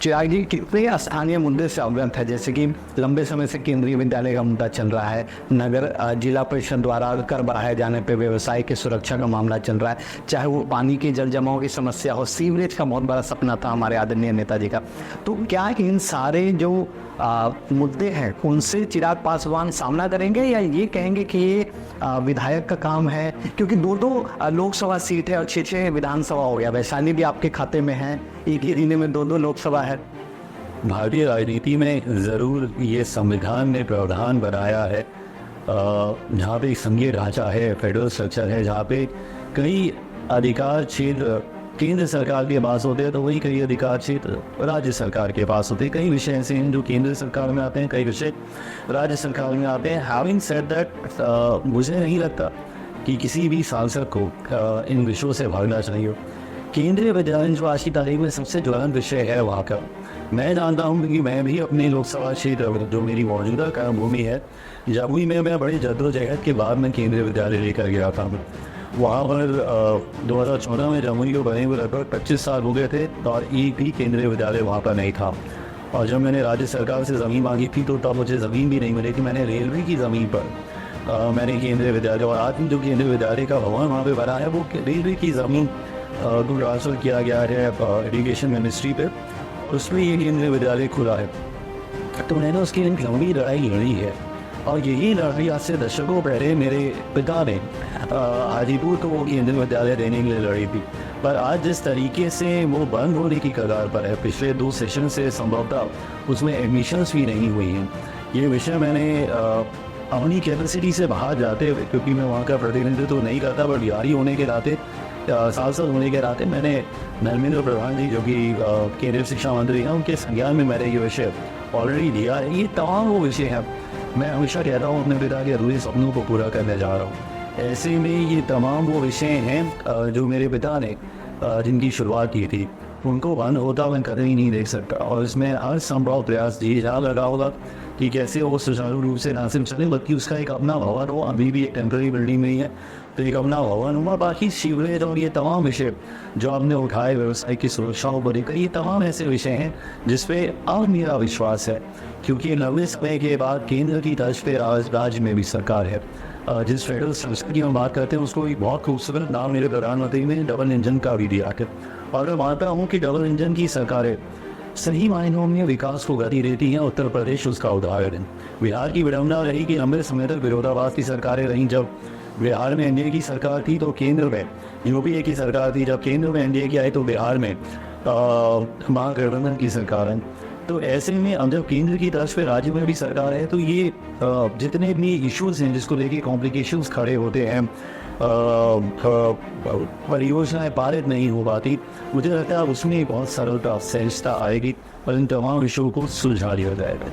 चिराग जी, कितने स्थानीय मुद्दे से अवगत है? जैसे कि लंबे समय से केंद्रीय विद्यालय का मुद्दा चल रहा है, नगर जिला परिषद द्वारा कर बढ़ाए जाने पर व्यवसाय की सुरक्षा का मामला चल रहा है, चाहे वो पानी के जल जमाव की समस्या हो, सीवरेज का बहुत बड़ा सपना था हमारे आदरणीय नेताजी का। तो क्या इन सारे जो मुद्दे हैं उनसे चिराग पासवान सामना करेंगे, या ये कहेंगे कि ये विधायक का काम है? क्योंकि दो लोकसभा सीट है और 6 विधानसभा हो गया, वैशाली भी आपके खाते में है, एक ही जिले में 2 लोकसभा है। भारतीय राजनीति में ज़रूर ये संविधान ने प्रावधान बनाया है जहाँ पे संघीय ढांचा है, फेडरल स्ट्रक्चर है, जहाँ पे कई अधिकार क्षेत्र केंद्र सरकार के पास होते हैं, तो वही कई अधिकार क्षेत्र राज्य सरकार के पास होते हैं। कई विषय ऐसे हैं जो केंद्र सरकार में आते हैं, कई विषय राज्य सरकार में आते हैं। हैविंग सेड दैट, मुझे नहीं लगता कि किसी भी सांसद को इन विषयों से भागना चाहिए। केंद्रीय विद्यालय जो आज की तारीख में सबसे ज्वलंत विषय है वहाँ का, मैं जानता हूँ क्योंकि मैं भी अपने लोकसभा क्षेत्र जो मेरी मौजूदा कर्मभूमि है जमुई में, मैं बड़ी जद्दोजहद के बाद में केंद्रीय विद्यालय लेकर गया था। वहाँ पर 2014 में जमुई को बने हुए लगभग 25 साल हो गए थे और एक भी केंद्रीय विद्यालय वहाँ पर नहीं था। और जब मैंने राज्य सरकार से ज़मीन मांगी थी तो तब मुझे ज़मीन भी नहीं मिली थी। मैंने रेलवे की ज़मीन पर मैंने केंद्रीय विद्यालय, और आज भी जो केंद्रीय विद्यालय का भवन वहाँ पर बना है वो रेलवे की ज़मीन को ट्रांसफ़र किया गया है एजुकेशन मिनिस्ट्री पे, उसमें ये केंद्रीय विद्यालय खुला है। तो मैंने उसकी एक लंबी लड़ाई लड़ी है और यही लड़ाई आज से दशकों पहले मेरे पिता ने हाजीपुर को वो केंद्रीय विद्यालय देने के लिए लड़ी थी। पर आज जिस तरीके से वो बंद होने की कगार पर है, पिछले 2 सेशन से संभवतः उसमें एडमिशन्स भी नहीं हुई हैं। ये विषय मैंने अपनी कैपेसिटी से बाहर जाते हुए, क्योंकि मैं वहाँ का प्रतिनिधित्व तो नहीं करता, बट बिहारी होने के नाते, सांसद होने के नाते, मैंने धर्मेंद्र प्रधान जी जो कि केंद्रीय शिक्षा मंत्री हैं उनके संज्ञान में मैंने ये विषय ऑलरेडी दिया है। ये तमाम वो विषय हैं, मैं हमेशा कहता हूँ अपने पिता के अधूरे सपनों को पूरा करने जा रहा हूँ। ऐसे में ये तमाम वो विषय हैं जो मेरे पिता ने जिनकी शुरुआत की थी, उनको बंद होता मैं कभी नहीं देख सकता। और इसमें हर संभव प्रयास जी जहाँ लगा होगा कि कैसे वो सुचारू रूप से ना सिर्फ चले बल्कि उसका एक अपना भवन हो। अभी भी एक टेम्पररी बिल्डिंग में ही है, तो एक अपना भवन हुआ। बाकी सीवरेज और ये तमाम विषय जो आपने उठाए, व्यवसाय की सुरक्षा को लेकर, ये तमाम ऐसे विषय हैं जिसपे अब मेरा विश्वास है, क्योंकि लंबे समय के बाद केंद्र की तर्ज पे राज्य में भी सरकार है। जिस फेडरल स्ट्रक्चर की हम बात करते हैं उसको एक बहुत खूबसूरत नाम मेरे प्रधानमंत्री ने डबल इंजन का भी दिया है। और मैं मानता हूँ कि डबल इंजन की सरकारें सही मायनों में विकास को गति देती हैं। उत्तर प्रदेश उसका उदाहरण है। बिहार की विडंबना रही कि लंबे समय तक विरोधाभास की सरकारें रहीं। जब बिहार में एनडीए की सरकार थी तो केंद्र में यूपीए की सरकार थी, जब केंद्र में एनडीए की आई तो बिहार में महागठबंधन की सरकार है। तो ऐसे में अब जब केंद्र की तरफ से राज्य में भी सरकार है, तो ये जितने भी इश्यूज हैं जिसको लेके कॉम्प्लिकेशंस खड़े होते हैं, परियोजनाएं पारित नहीं हो पाती, मुझे लगता है उसमें बहुत सरलता सहजता आएगी और इन तमाम विषयों को सुलझा लिया जाएगा।